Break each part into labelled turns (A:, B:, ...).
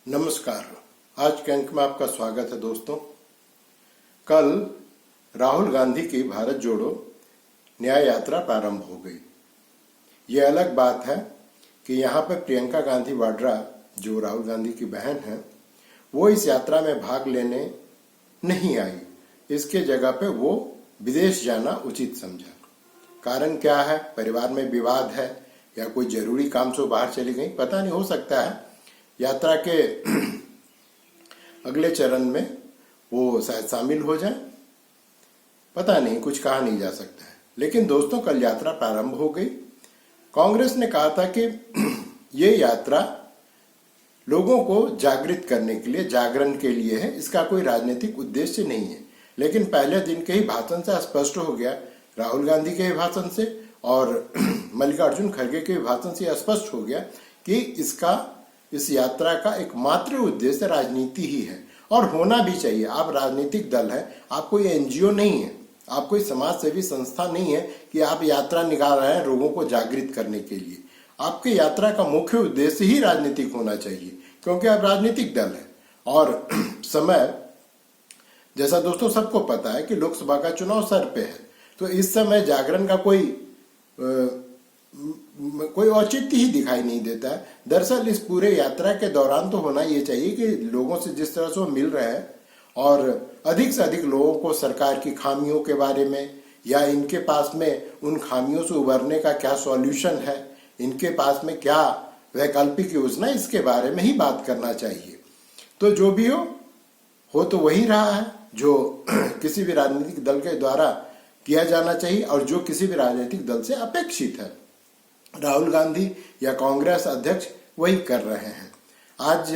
A: नमस्कार। आज के अंक में आपका स्वागत है दोस्तों। कल राहुल गांधी की भारत जोड़ो न्याय यात्रा प्रारंभ हो गई। ये अलग बात है कि यहाँ पे प्रियंका गांधी वाड्रा, जो राहुल गांधी की बहन है, वो इस यात्रा में भाग लेने नहीं आई। इसके जगह पे वो विदेश जाना उचित समझा। कारण क्या है? परिवार में विवाद है या कोई जरूरी काम से बाहर चली गई, पता नहीं। हो सकता है यात्रा के अगले चरण में वो शायद शामिल हो जाए, पता नहीं, कुछ कहा नहीं जा सकता है। लेकिन दोस्तों, कल यात्रा प्रारंभ हो गई। कांग्रेस ने कहा था कि ये यात्रा लोगों को जागृत करने के लिए, जागरण के लिए है, इसका कोई राजनीतिक उद्देश्य नहीं है। लेकिन पहले दिन के ही भाषण से स्पष्ट हो गया, राहुल गांधी के भाषण से और मल्लिकार्जुन खड़गे के भाषण से स्पष्ट हो गया कि इस यात्रा का एकमात्र उद्देश्य राजनीति ही है, और होना भी चाहिए। आप राजनीतिक दल है, आप कोई एनजीओ नहीं है, आप कोई समाज सेवी संस्था नहीं है कि आप यात्रा निकाल रहे हैं लोगों को जागृत करने के लिए। आपकी यात्रा का मुख्य उद्देश्य ही राजनीतिक होना चाहिए, क्योंकि आप राजनीतिक दल है। और समय, जैसा दोस्तों सबको पता है कि लोकसभा का चुनाव सर पे है, तो इस समय जागरण का कोई औचित्य ही दिखाई नहीं देता है। दरअसल इस पूरे यात्रा के दौरान तो होना ये चाहिए कि लोगों से जिस तरह से वो मिल रहे हैं और अधिक से अधिक लोगों को सरकार की खामियों के बारे में, या इनके पास में उन खामियों से उबरने का क्या सॉल्यूशन है, इनके पास में क्या वैकल्पिक योजना, इसके बारे में ही बात करना चाहिए। तो जो भी हो तो वही रहा है जो किसी भी राजनीतिक दल के द्वारा किया जाना चाहिए और जो किसी भी राजनीतिक दल से अपेक्षित है। राहुल गांधी या कांग्रेस अध्यक्ष वही कर रहे हैं। आज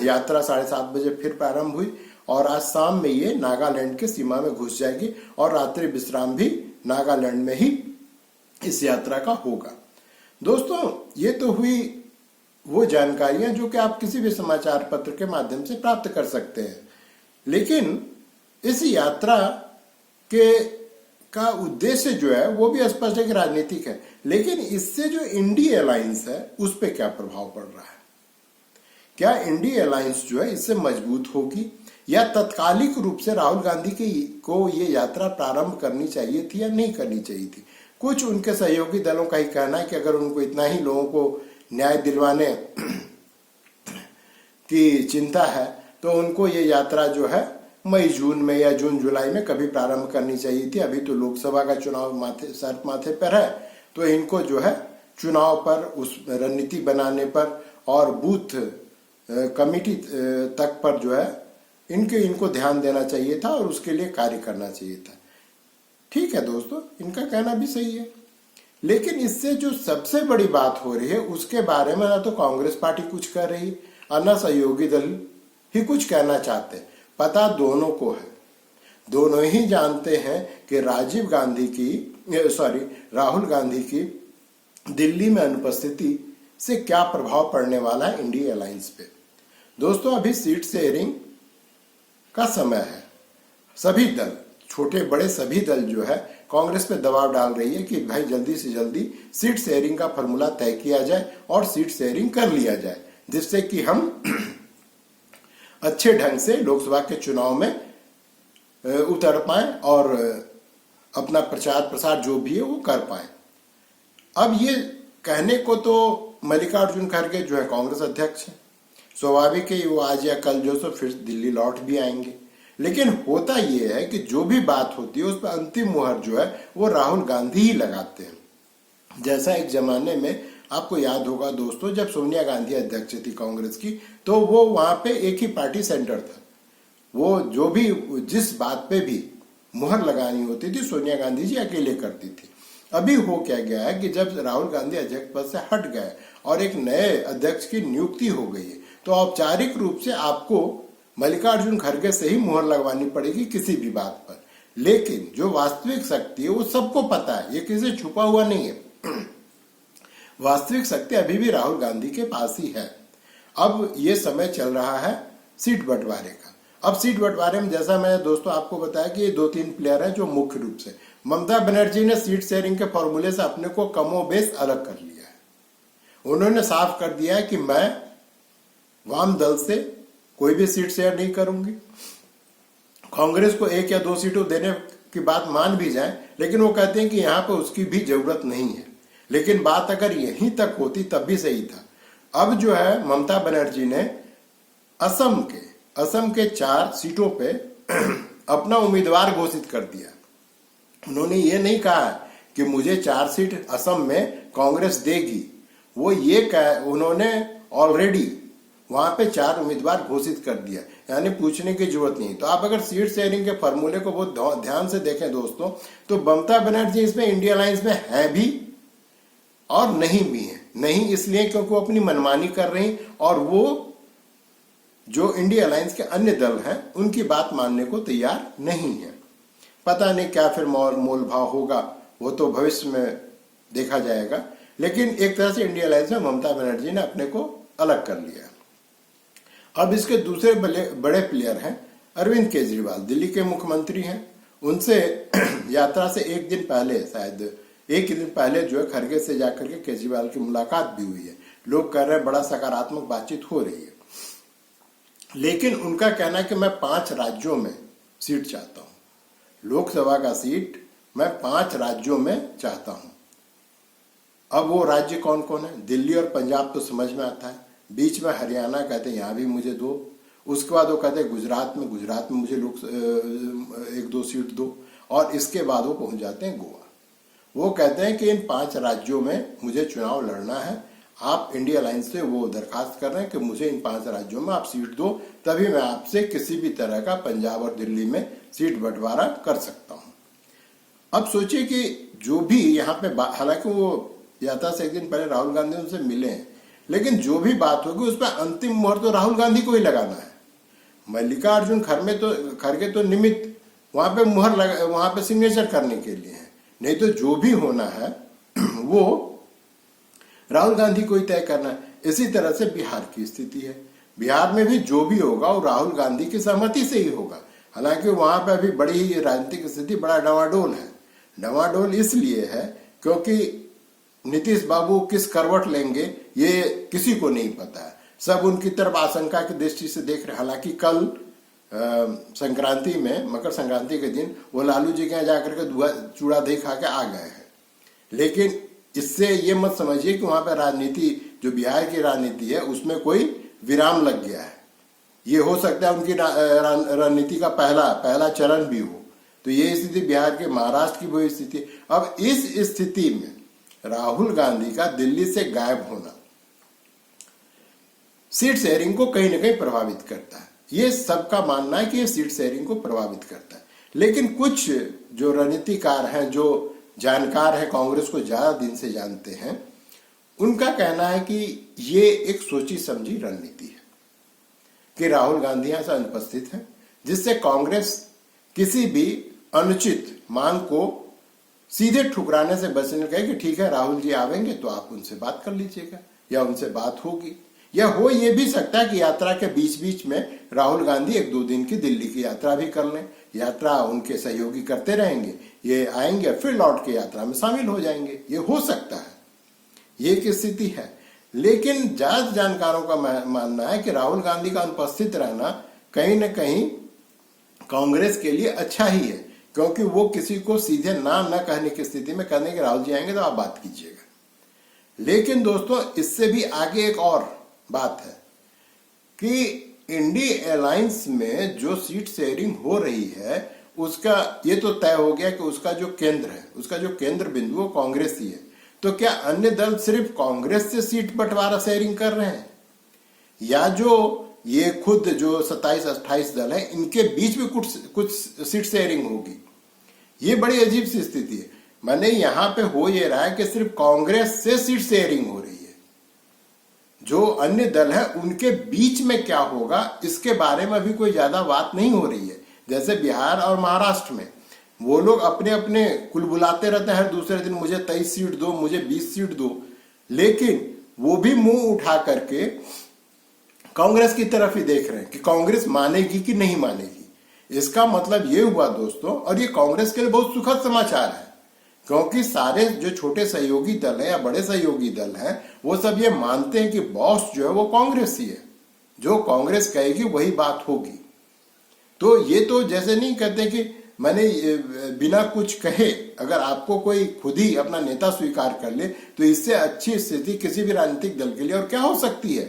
A: यात्रा 7:30 बजे फिर प्रारंभ हुई और आज शाम में ये नागालैंड के सीमा में घुस जाएगी और रात्रि विश्राम भी नागालैंड में ही इस यात्रा का होगा। दोस्तों, ये तो हुई वो जानकारियां जो कि आप किसी भी समाचार पत्र के माध्यम से प्राप्त कर सकते हैं। लेकिन इस यात्रा का उद्देश्य जो है वो भी स्पष्ट है कि राजनीतिक है। लेकिन इससे जो इंडी अलायंस है उस पर क्या प्रभाव पड़ रहा है? क्या इंडी अलायंस जो है इससे मजबूत होगी, या तत्कालिक रूप से राहुल गांधी को ये यात्रा प्रारंभ करनी चाहिए थी या नहीं करनी चाहिए थी? कुछ उनके सहयोगी दलों का ही कहना है कि अगर उनको इतना ही लोगों को न्याय दिलवाने की चिंता है तो उनको ये यात्रा जो है मई जून में या जून जुलाई में कभी प्रारंभ करनी चाहिए थी। अभी तो लोकसभा का चुनाव सर माथे पर है, तो इनको जो है चुनाव पर, उस रणनीति बनाने पर और बूथ कमेटी तक पर जो है इनको ध्यान देना चाहिए था और उसके लिए कार्य करना चाहिए था। ठीक है दोस्तों, इनका कहना भी सही है। लेकिन इससे जो सबसे बड़ी बात हो रही है उसके बारे में ना तो कांग्रेस पार्टी कुछ कर रही और ना सहयोगी दल ही कुछ कहना चाहते। पता दोनों को है, दोनों ही जानते हैं कि राहुल गांधी की दिल्ली में अनुपस्थिति से क्या प्रभाव पड़ने वाला है इंडिया अलायंस पे। दोस्तों, अभी सीट शेयरिंग का समय है। सभी दल, छोटे बड़े सभी दल जो है कांग्रेस पे दबाव डाल रही है कि भाई जल्दी से जल्दी सीट शेयरिंग का फॉर्मूला तय किया जाए और सीट शेयरिंग कर लिया जाए, जिससे कि हम अच्छे ढंग से लोकसभा के चुनाव में उतर पाए और अपना प्रचार प्रसार जो भी है वो कर पाए। अब ये कहने को तो मल्लिकार्जुन खड़गे जो है कांग्रेस अध्यक्ष है, स्वाभाविक है वो आज या कल जो सो फिर दिल्ली लौट भी आएंगे। लेकिन होता ये है कि जो भी बात होती है उस पर अंतिम मुहर जो है वो राहुल गांधी ही लगाते हैं। जैसा एक जमाने में आपको याद होगा दोस्तों, जब सोनिया गांधी अध्यक्ष थी कांग्रेस की, तो वो वहां पे एक ही पार्टी सेंटर था। वो जो भी जिस बात पे भी मुहर लगानी होती थी सोनिया गांधी जी अकेले करती थी। अभी हो क्या गया है कि जब राहुल गांधी अध्यक्ष पद से हट गए और एक नए अध्यक्ष की नियुक्ति हो गई है, तो औपचारिक रूप से आपको मल्लिकार्जुन खड़गे से ही मुहर लगवानी पड़ेगी किसी भी बात पर। लेकिन जो वास्तविक शक्ति है वो सबको पता है, ये किसी छुपा हुआ नहीं है। वास्तविक शक्ति अभी भी राहुल गांधी के पास ही है। अब ये समय चल रहा है सीट बंटवारे का। अब सीट बंटवारे में जैसा मैंने दोस्तों आपको बताया कि ये 2-3 प्लेयर हैं जो मुख्य रूप से, ममता बनर्जी ने सीट शेयरिंग के फॉर्मूले से अपने को कमोबेश अलग कर लिया है। उन्होंने साफ कर दिया है कि मैं वाम दल से कोई भी सीट शेयर नहीं करूंगी। कांग्रेस को 1 या 2 सीटों देने की बात मान भी जाए, लेकिन वो कहते हैं कि यहाँ पे उसकी भी जरूरत नहीं है। लेकिन बात अगर यहीं तक होती तब भी सही था। अब जो है ममता बनर्जी ने असम के 4 सीटों पे अपना उम्मीदवार घोषित कर दिया। उन्होंने ये नहीं कहा कि मुझे 4 सीट असम में कांग्रेस देगी, वो ये उन्होंने ऑलरेडी वहां पे 4 उम्मीदवार घोषित कर दिया, यानी पूछने की जरूरत नहीं। तो आप अगर सीट शेयरिंग के फॉर्मूले को बहुत ध्यान से देखें दोस्तों, तो ममता बनर्जी इसमें इंडिया अलायंस में है भी और नहीं भी है। नहीं इसलिए क्योंकि वो अपनी मनमानी कर रही, और वो जो इंडिया अलायंस के अन्य दल हैं उनकी बात मानने को तैयार नहीं है। पता नहीं क्या फिर मोल भाव होगा, वो तो भविष्य में देखा जाएगा। लेकिन एक तरह से इंडिया अलायंस में ममता बनर्जी ने अपने को अलग कर लिया। अब इसके दूसरे बड़े प्लेयर हैं अरविंद केजरीवाल, दिल्ली के मुख्यमंत्री हैं। उनसे यात्रा से एक दिन पहले, शायद एक ही दिन पहले जो है खरगे से जाकर के केजरीवाल की मुलाकात भी हुई है। लोग कह रहे हैं बड़ा सकारात्मक बातचीत हो रही है। लेकिन उनका कहना है कि मैं 5 राज्यों में सीट चाहता हूं, लोकसभा का सीट मैं 5 राज्यों में चाहता हूं। अब वो राज्य कौन कौन है? दिल्ली और पंजाब तो समझ में आता है, बीच में हरियाणा कहते हैं यहां भी मुझे दो। उसके बाद वो कहते हैं गुजरात में मुझे 1-2 सीट दो, और इसके बाद वो पहुंच जाते हैं गोवा। वो कहते हैं कि इन 5 राज्यों में मुझे चुनाव लड़ना है। आप इंडिया अलायंस से वो दरखास्त कर रहे हैं कि मुझे इन 5 राज्यों में आप सीट दो, तभी मैं आपसे किसी भी तरह का पंजाब और दिल्ली में सीट बंटवारा कर सकता हूं। अब सोचिए कि जो भी यहाँ पे, हालांकि वो यात्रा से एक दिन पहले राहुल गांधी उनसे मिले हैं, लेकिन जो भी बात होगी उस पर अंतिम मोहर तो राहुल गांधी को ही लगाना है। मल्लिकार्जुन खड़गे तो निमित्त वहां पे वहां पे सिग्नेचर करने के लिए है, नहीं तो जो भी होना है वो राहुल गांधी को ही तय करना है। इसी तरह से बिहार की स्थिति है। बिहार में भी जो भी होगा वो राहुल गांधी की सहमति से ही होगा। हालांकि वहां पर अभी बड़ी ही राजनीतिक स्थिति बड़ा डावाडोल है। डावाडोल इसलिए है क्योंकि नीतीश बाबू किस करवट लेंगे ये किसी को नहीं पता है। सब उनकी तरफ आशंका की दृष्टि से देख रहे। हालांकि कल संक्रांति में, मकर संक्रांति के दिन वो लालू जी के यहाँ जाकर के चूड़ा दही खा के आ गए हैं। लेकिन इससे ये मत समझिए कि वहां पर राजनीति, जो बिहार की राजनीति है उसमें कोई विराम लग गया है। ये हो सकता है उनकी रणनीति का पहला चरण भी हो। तो ये स्थिति बिहार के, महाराष्ट्र की वही स्थिति। अब इस स्थिति में राहुल गांधी का दिल्ली से गायब होना सीट शेयरिंग को कहीं ना कहीं प्रभावित करता है। ये सबका मानना है कि ये सीट शेयरिंग को प्रभावित करता है। लेकिन कुछ जो रणनीतिकार हैं, जो जानकार हैं, कांग्रेस को ज्यादा दिन से जानते हैं, उनका कहना है कि ये एक सोची समझी रणनीति है कि राहुल गांधी यहां से अनुपस्थित है, जिससे कांग्रेस किसी भी अनुचित मांग को सीधे ठुकराने से बचने कहे कि ठीक है राहुल जी आवेंगे तो आप उनसे बात कर लीजिएगा, या उनसे बात होगी। या हो ये भी सकता है कि यात्रा के बीच बीच में राहुल गांधी 1-2 दिन की दिल्ली की यात्रा भी कर लें। यात्रा उनके सहयोगी करते रहेंगे, ये आएंगे फिर लौट के यात्रा में शामिल हो जाएंगे। ये हो सकता है, ये एक स्थिति है। लेकिन ज्यादा जानकारों का मानना है कि राहुल गांधी का अनुपस्थित रहना कहीं न कहीं कांग्रेस के लिए अच्छा ही है, क्योंकि वो किसी को सीधे ना न कहने की स्थिति में कहने के राहुल जी आएंगे तो आप बात कीजिएगा। लेकिन दोस्तों इससे भी आगे एक और बात है कि इंडिया अलायंस में जो सीट शेयरिंग हो रही है उसका ये तो तय हो गया कि उसका जो केंद्र है, उसका जो केंद्र बिंदु वो कांग्रेस ही है। तो क्या अन्य दल सिर्फ कांग्रेस से सीट बंटवारा शेयरिंग कर रहे हैं, या जो ये खुद जो 27-28 दल है इनके बीच में कुछ सीट शेयरिंग होगी? ये बड़ी अजीब सी स्थिति है। माने यहाँ पे हो ये रहा है कि सिर्फ कांग्रेस से सीट शेयरिंग हो रही है, जो अन्य दल है उनके बीच में क्या होगा इसके बारे में अभी कोई ज्यादा बात नहीं हो रही है। जैसे बिहार और महाराष्ट्र में वो लोग अपने अपने कुल बुलाते रहते हैं हर दूसरे दिन, मुझे 23 सीट दो, मुझे 20 सीट दो, लेकिन वो भी मुंह उठा करके कांग्रेस की तरफ ही देख रहे हैं कि कांग्रेस मानेगी कि नहीं मानेगी। इसका मतलब ये हुआ दोस्तों, और ये कांग्रेस के लिए बहुत सुखद समाचार है, क्योंकि सारे जो छोटे सहयोगी दल हैं या बड़े सहयोगी दल हैं वो सब ये मानते हैं कि बॉस जो है वो कांग्रेस ही है। जो कांग्रेस कहेगी वही बात होगी। तो ये तो जैसे नहीं कहते कि मैंने बिना कुछ कहे अगर आपको कोई खुद ही अपना नेता स्वीकार कर ले तो इससे अच्छी स्थिति किसी भी राजनीतिक दल के लिए और क्या हो सकती है।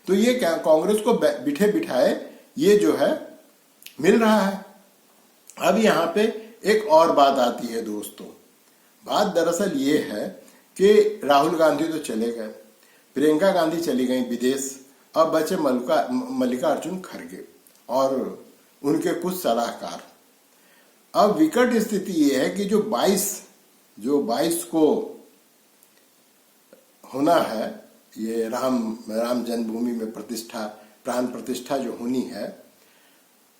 A: तो ये क्या कांग्रेस को बिठे बिठाए ये जो है मिल रहा है। अब यहाँ पे एक और बात आती है दोस्तों, बात दरअसल ये है कि राहुल गांधी तो चले गए, प्रियंका गांधी चली गई विदेश, अब बचे मल्लिकार्जुन खड़गे और उनके कुछ सलाहकार। अब विकट स्थिति ये है कि जो 22 को होना है, ये राम जन्मभूमि में प्रतिष्ठा, प्राण प्रतिष्ठा जो होनी है,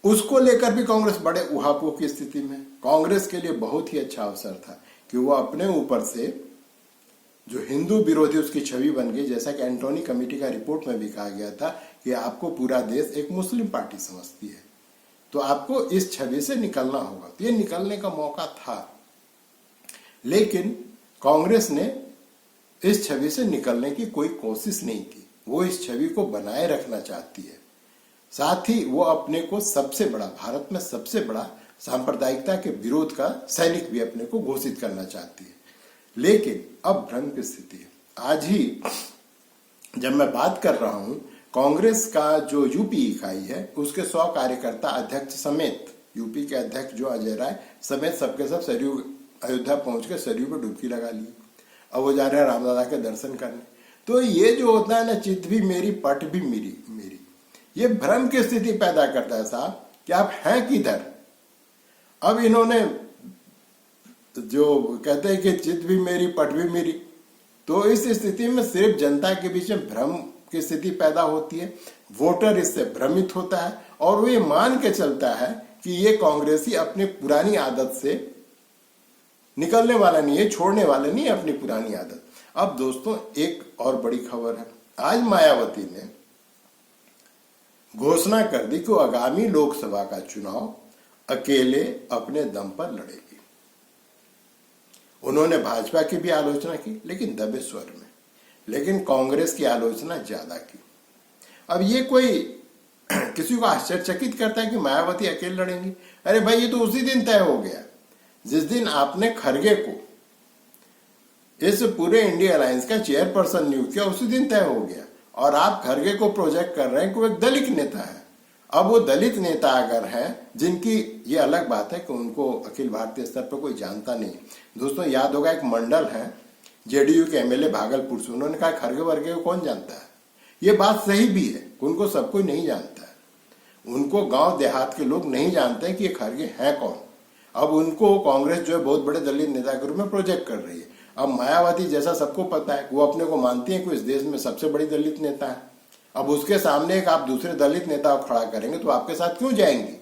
A: उसको लेकर भी कांग्रेस बड़े उहापोह की स्थिति में। कांग्रेस के लिए बहुत ही अच्छा अवसर था कि वो अपने ऊपर से जो हिंदू विरोधी उसकी छवि बन गई, जैसा कि एंटोनी कमेटी का रिपोर्ट में भी कहा गया था कि आपको पूरा देश एक मुस्लिम पार्टी समझती है, तो आपको इस छवि से निकलना होगा। तो ये निकलने का मौका था, लेकिन कांग्रेस ने इस छवि से निकलने की कोई कोशिश नहीं की। वो इस छवि को बनाए रखना चाहती है, साथ ही वो अपने को सबसे बड़ा, भारत में सबसे बड़ा सांप्रदायिकता के विरोध का सैनिक भी अपने को घोषित करना चाहती है। लेकिन अब भ्रम की स्थिति है। आज ही जब मैं बात कर रहा हूं, कांग्रेस का जो यूपी इकाई है उसके 100 कार्यकर्ता अध्यक्ष समेत, यूपी के अध्यक्ष जो अजय राय समेत सबके सब सरयू अयोध्या पहुंच के सरयू में डुबकी लगा ली। अब वो जा रहे हैं रामदादा के दर्शन करने। तो ये जो होता है ना, चित भी मेरी पट भी मेरी, ये भ्रम की स्थिति पैदा करता है साहब कि आप हैं किधर। अब इन्होंने जो कहते हैं कि चित भी मेरी पट भी मेरी, तो इस स्थिति में सिर्फ जनता के बीच में भ्रम की स्थिति पैदा होती है, वोटर इससे भ्रमित होता है और वो ये मान के चलता है कि ये कांग्रेसी अपनी पुरानी आदत से निकलने वाला नहीं है, छोड़ने वाला नहीं है अपनी पुरानी आदत। अब दोस्तों एक और बड़ी खबर है, आज मायावती ने घोषणा कर दी कि आगामी लोकसभा का चुनाव अकेले अपने दम पर लड़ेगी। उन्होंने भाजपा की भी आलोचना की, लेकिन दबे स्वर में, लेकिन कांग्रेस की आलोचना ज्यादा की। अब ये कोई किसी को आश्चर्यचकित करता है कि मायावती अकेले लड़ेंगी? अरे भाई, ये तो उसी दिन तय हो गया जिस दिन आपने खड़गे को इस पूरे इंडिया अलायंस का चेयरपर्सन नियुक्त किया, उसी दिन तय हो गया। और आप खड़गे को प्रोजेक्ट कर रहे हैं कि वो एक दलित नेता है। अब वो दलित नेता अगर हैं, जिनकी ये अलग बात है कि उनको अखिल भारतीय स्तर पर कोई जानता नहीं। दोस्तों याद होगा, एक मंडल है जेडीयू के एमएलए भागलपुर से, उन्होंने कहा खड़गे वर्गे को कौन जानता है। ये बात सही भी है, उनको सब कोई नहीं जानता है, उनको गांव देहात के लोग नहीं जानते हैं कि ये खड़गे हैं कौन। अब उनको कांग्रेस जो है बहुत बड़े दलित नेता के रूप में प्रोजेक्ट कर रही है। अब मायावती जैसा सबको पता है, वो अपने को मानती है कि इस देश में सबसे बड़ी दलित नेता है। अब उसके सामने एक आप दूसरे दलित नेता को खड़ा करेंगे तो आपके साथ क्यों जाएंगी?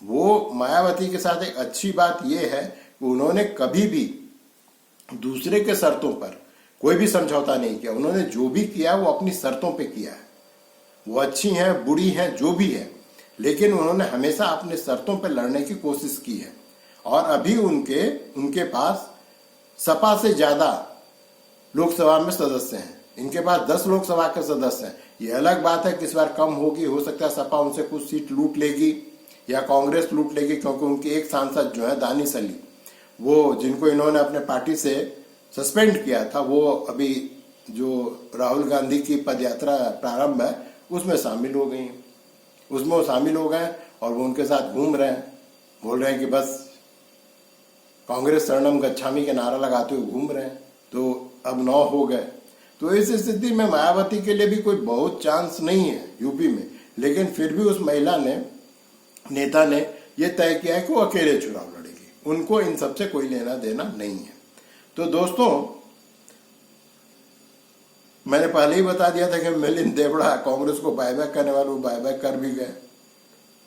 A: वो मायावती के साथ एक अच्छी बात यह है कि उन्होंने कभी भी दूसरे के शर्तों पर कोई भी समझौता नहीं किया। उन्होंने जो भी किया वो अपनी शर्तों पे किया है। वो अच्छी हैं, बुरी हैं, जो भी है, लेकिन उन्होंने हमेशा अपने शर्तों पे लड़ने की कोशिश की है। और अभी उनके पास सपा से ज्यादा लोकसभा में सदस्य हैं। इनके पास 10 लोकसभा के सदस्य हैं। ये अलग बात है कि इस बार कम होगी, हो सकता है सपा उनसे कुछ सीट लूट लेगी या कांग्रेस लूट लेगी, क्योंकि उनके एक सांसद जो है दानिश अली, वो जिनको इन्होंने अपने पार्टी से सस्पेंड किया था, वो अभी जो राहुल गांधी की पदयात्रा प्रारंभ है उसमें शामिल हो गई हैं। उसमें वो शामिल हो गए और वो उनके साथ घूम रहे हैं, बोल रहे हैं कि बस कांग्रेस शरणम गच्छामी के नारा लगाते हुए घूम रहे हैं। तो अब 9 हो गए। तो इस स्थिति में मायावती के लिए भी कोई बहुत चांस नहीं है यूपी में, लेकिन फिर भी उस महिला नेता ने यह तय किया है कि वो अकेले चुनाव लड़ेगी, उनको इन सबसे कोई लेना देना नहीं है। तो दोस्तों मैंने पहले ही बता दिया था कि मिलिंद देवड़ा कांग्रेस को बायबैक करने वाले, वो बायबैक कर भी गए,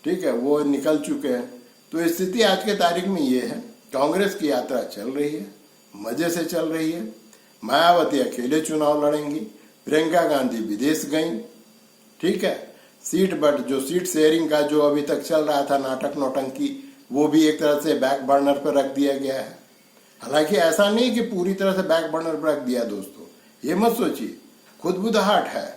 A: ठीक है, वो निकल चुके हैं। तो स्थिति आज के तारीख में ये है, कांग्रेस की यात्रा चल रही है, मजे से चल रही है। मायावती अकेले चुनाव लड़ेंगी, प्रियंका गांधी विदेश गई, ठीक है। जो सीट शेयरिंग का जो अभी तक चल रहा था नाटक नौटंकी, वो भी एक तरह से बैक बर्नर पर रख दिया गया है। हालांकि ऐसा नहीं कि पूरी तरह से बैक बर्नर पर रख दिया दोस्तों, ये मत सोचिए, खुद बुदाहट है।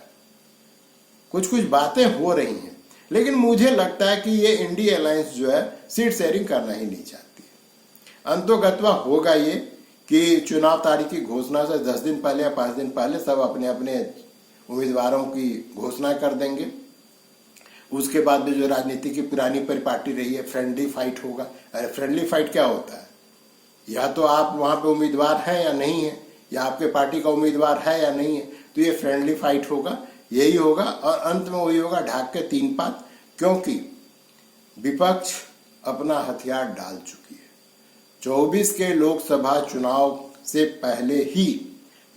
A: कुछ कुछ बातें हो रही हैं, लेकिन मुझे लगता है कि ये इंडी अलायंस जो है सीट शेयरिंग करना ही नहीं चाहती है। अंतोगत्वा होगा ये कि चुनाव तारीख की घोषणा से 10 दिन पहले या 5 दिन पहले सब अपने अपने उम्मीदवारों की घोषणा कर देंगे। उसके बाद में जो राजनीति की पुरानी परिपाटी रही है, फ्रेंडली फाइट होगा। अरे फ्रेंडली फाइट क्या होता है? या तो आप वहां पे उम्मीदवार हैं या नहीं है, या आपके पार्टी का उम्मीदवार है या नहीं है, तो ये फ्रेंडली फाइट होगा, यही होगा। और अंत में वही होगा, ढाक के 3 पात, क्योंकि विपक्ष अपना हथियार डाल चुकी है। 24 के लोकसभा चुनाव से पहले ही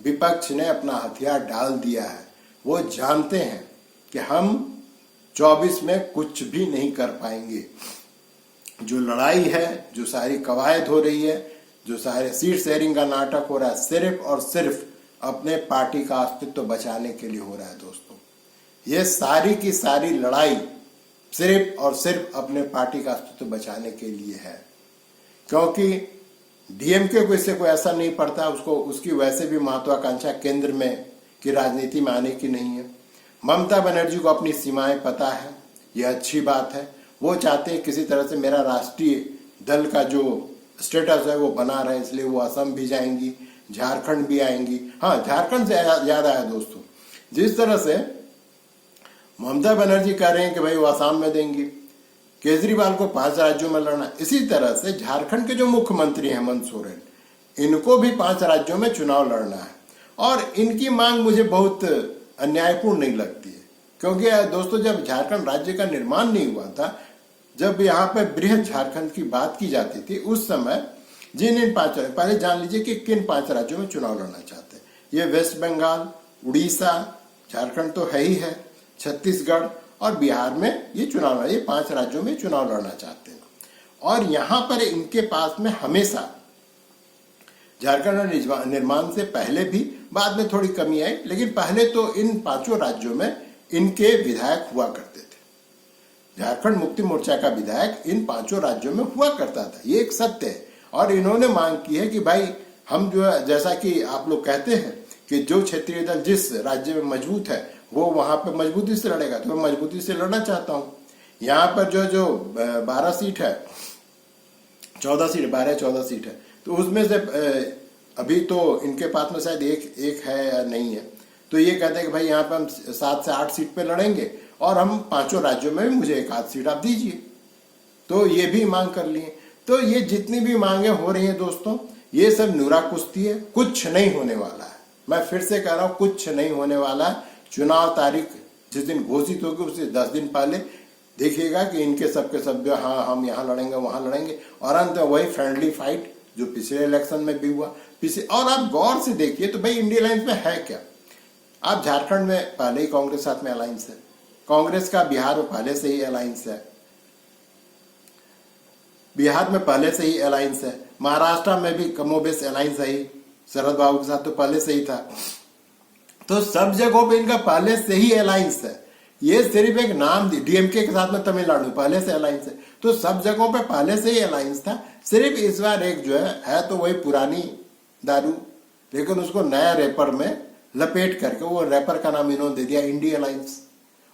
A: विपक्ष ने अपना हथियार डाल दिया है। वो जानते हैं कि हम 24 में कुछ भी नहीं कर पाएंगे। जो लड़ाई है, जो सारी कवायद हो रही है, जो सारे सीट शेयरिंग का नाटक हो रहा है, सिर्फ और सिर्फ अपने पार्टी का अस्तित्व बचाने के लिए हो रहा है दोस्तों। ये सारी की सारी लड़ाई सिर्फ और सिर्फ अपने पार्टी का अस्तित्व बचाने के लिए है, क्योंकि डीएमके को इससे कोई ऐसा नहीं पड़ता, उसको उसकी वैसे भी महत्वाकांक्षा केंद्र में की राजनीति में आने की नहीं है। ममता बनर्जी को अपनी सीमाएं पता है, ये अच्छी बात है। वो चाहते हैं किसी तरह से मेरा राष्ट्रीय दल का जो स्टेटस है वो बना रहे, इसलिए वो असम भी जाएंगी, झारखंड भी आएंगी। हाँ, झारखंड से याद आया दोस्तों, जिस तरह से ममता बनर्जी कह रहे हैं कि भाई वो असम में देंगी, केजरीवाल को 5 राज्यों में लड़ना, इसी तरह से झारखंड के जो मुख्यमंत्री हेमंत सोरेन, इनको भी 5 राज्यों में चुनाव लड़ना है। और इनकी मांग मुझे बहुत अन्यायपूर्ण नहीं लगती है, क्योंकि दोस्तों जब झारखंड राज्य का निर्माण नहीं हुआ था, जब यहाँ पे बृहद झारखंड की बात की जाती थी, उस समय इन 5, पहले जान लीजिए कि किन 5 राज्यों में चुनाव लड़ना चाहते हैं। ये वेस्ट बंगाल, उड़ीसा, झारखंड तो है ही है, छत्तीसगढ़ और बिहार में ये चुनाव, ये 5 राज्यों में चुनाव लड़ना चाहते हैं। और यहाँ पर इनके पास में हमेशा झारखंड निर्माण से पहले भी, बाद में थोड़ी कमी आई, लेकिन पहले तो इन 5 राज्यों में इनके विधायक हुआ करते थे। झारखंड मुक्ति मोर्चा का विधायक इन 5 राज्यों में हुआ करता था, ये एक सत्य है। और इन्होंने मांग की है कि भाई हम जो है, जैसा कि आप लोग कहते हैं कि जो क्षेत्रीय दल जिस राज्य में मजबूत है वो वहां पर मजबूती से लड़ेगा, तो मैं मजबूती से लड़ना चाहता हूँ। यहाँ पर जो 12 सीट है, 14 सीट, 12-14 सीट है, तो उसमें से अभी तो इनके पास में शायद एक है या नहीं है, तो ये कहते हैं कि भाई यहाँ पे हम 7 से 8 सीट पे लड़ेंगे और हम 5 राज्यों में भी मुझे 1 सीट आप दीजिए। तो ये भी मांग कर लिए। तो ये जितनी भी मांगे हो रही हैं दोस्तों, ये सब नुरा कुश्ती है, कुछ नहीं होने वाला है। मैं फिर से कह रहा हूँ, कुछ नहीं होने वाला है। चुनाव तारीख जिस दिन घोषित होगी उससे 10 दिन पहले देखिएगा कि इनके सबके सब हाँ हम यहाँ लड़ेंगे वहां लड़ेंगे, और अंत में वही फ्रेंडली फाइट जो पिछले इलेक्शन में भी हुआ। और आप गौर से देखिए तो भाई इंडिया अलायंस में है क्या। आप झारखंड में पहले ही कांग्रेस साथ में अलायंस है, कांग्रेस का बिहार में पहले से ही अलायंस है, बिहार में पहले से ही अलायंस है, महाराष्ट्र में भी कमोबेश अलायंस है ही, शरद बाबू के साथ तो पहले से ही था। तो सब जगहों पे इनका पहले से ही अलायंस है। ये सिर्फ एक नाम, डीएमके के साथ में तमिलनाडु पहले से अलायंस है, तो सब जगहों पे पहले से ही अलायंस था। सिर्फ इस बार एक जो है तो वही पुरानी दारू, लेकिन उसको नया रैपर में लपेट करके, वो रैपर का नाम इन्होंने दे दिया इंडिया अलायंस,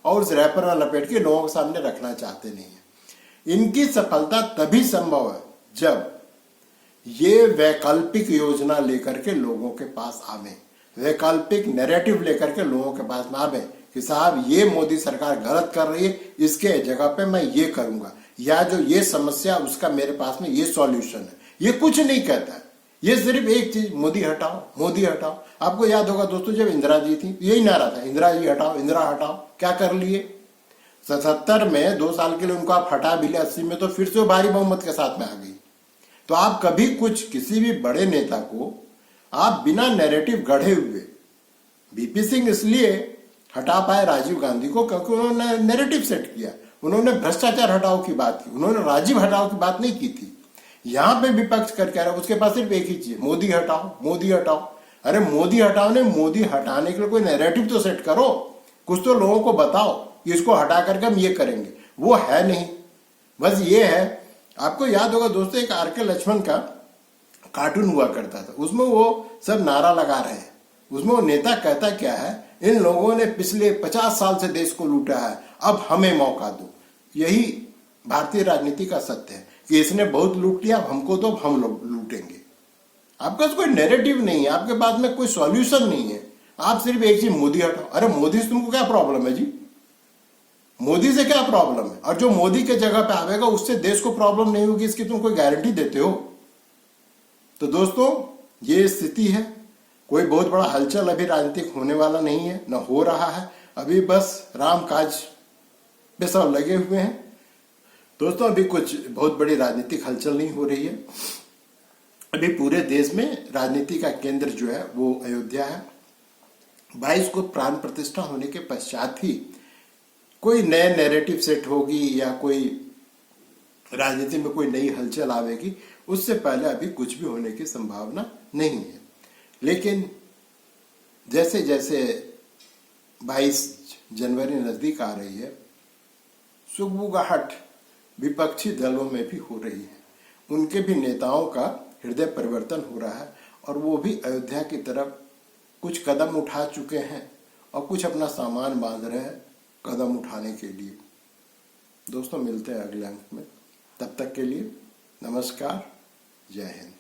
A: और उस रैपर में लपेट के लोगों के सामने रखना चाहते नहीं है। इनकी सफलता तभी संभव है जब ये वैकल्पिक योजना लेकर के लोगों के पास आवे, वैकल्पिक नैरेटिव लेकर के लोगों के पास में आवे कि साहब ये मोदी सरकार गलत कर रही है, इसके जगह पे मैं ये करूंगा, या जो ये समस्या उसका मेरे पास में ये सॉल्यूशन है। ये कुछ नहीं कहता है, ये सिर्फ एक चीज, मोदी हटाओ, मोदी हटाओ। आपको याद होगा दोस्तों, जब इंदिरा जी थी यही नारा था, इंदिरा जी हटाओ, इंदिरा हटाओ। क्या कर लिए? 77 में 2 साल के लिए उनको आप हटा भी ले, 80 में तो फिर से वो भारी बहुमत के साथ में आ गई। तो आप कभी कुछ किसी भी बड़े नेता को आप बिना नैरेटिव गढ़े हुए, बीपी सिंह इसलिए हटा पाए राजीव गांधी को क्योंकि उन्होंने नैरेटिव सेट किया, उन्होंने भ्रष्टाचार हटाओ की बात की, उन्होंने राजीव हटाओ की बात नहीं की थी। यहां पे विपक्ष कर कह रहा है उसके पास सिर्फ एक ही चीज, मोदी हटाओ, मोदी हटाओ। अरे मोदी हटाओ ने, मोदी हटाने के लिए कोई नैरेटिव तो सेट करो, कुछ तो लोगों को बताओ कि इसको हटा करके हम ये करेंगे। वो है नहीं, बस ये है। आपको याद होगा दोस्तों, एक आर के लक्ष्मण का कार्टून हुआ करता था, उसमें वो सब नारा लगा रहे हैं। उसमें वो नेता कहता क्या है इन लोगों ने पिछले 50 साल से देश को लूटा है, अब हमें मौका दो। यही भारतीय राजनीति का सत्य है कि इसने बहुत लूट लिया, अब हमको तो हम लोग लूटेंगे। आपके पास कोई नैरेटिव नहीं है, आपके पास में कोई सॉल्यूशन नहीं है। आप सिर्फ एक चीज, मोदी हटाओ। अरे मोदी से तुमको क्या प्रॉब्लम है जी? मोदी से क्या प्रॉब्लम है? और जो मोदी के जगह पे आवेगा उससे देश को प्रॉब्लम नहीं होगी, इसकी तुम कोई गारंटी देते हो? तो दोस्तों ये स्थिति है। कोई बहुत बड़ा हलचल अभी राजनीतिक होने वाला नहीं है, न हो रहा है। अभी बस राम काज पे सब लगे हुए हैं। दोस्तों अभी कुछ बहुत बड़ी राजनीतिक हलचल नहीं हो रही है। अभी पूरे देश में राजनीति का केंद्र जो है वो अयोध्या है। 22 को प्राण प्रतिष्ठा होने के पश्चात ही कोई नए नैरेटिव सेट होगी या कोई राजनीति में कोई नई हलचल आवेगी, उससे पहले अभी कुछ भी होने की संभावना नहीं है। लेकिन जैसे जैसे 22 जनवरी नजदीक आ रही है, सुगबुगाहट विपक्षी दलों में भी हो रही है। उनके भी नेताओं का हृदय परिवर्तन हो रहा है और वो भी अयोध्या की तरफ कुछ कदम उठा चुके हैं और कुछ अपना सामान बांध रहे हैं कदम उठाने के लिए। दोस्तों मिलते हैं अगले अंक में, तब तक के लिए नमस्कार, जय हिंद।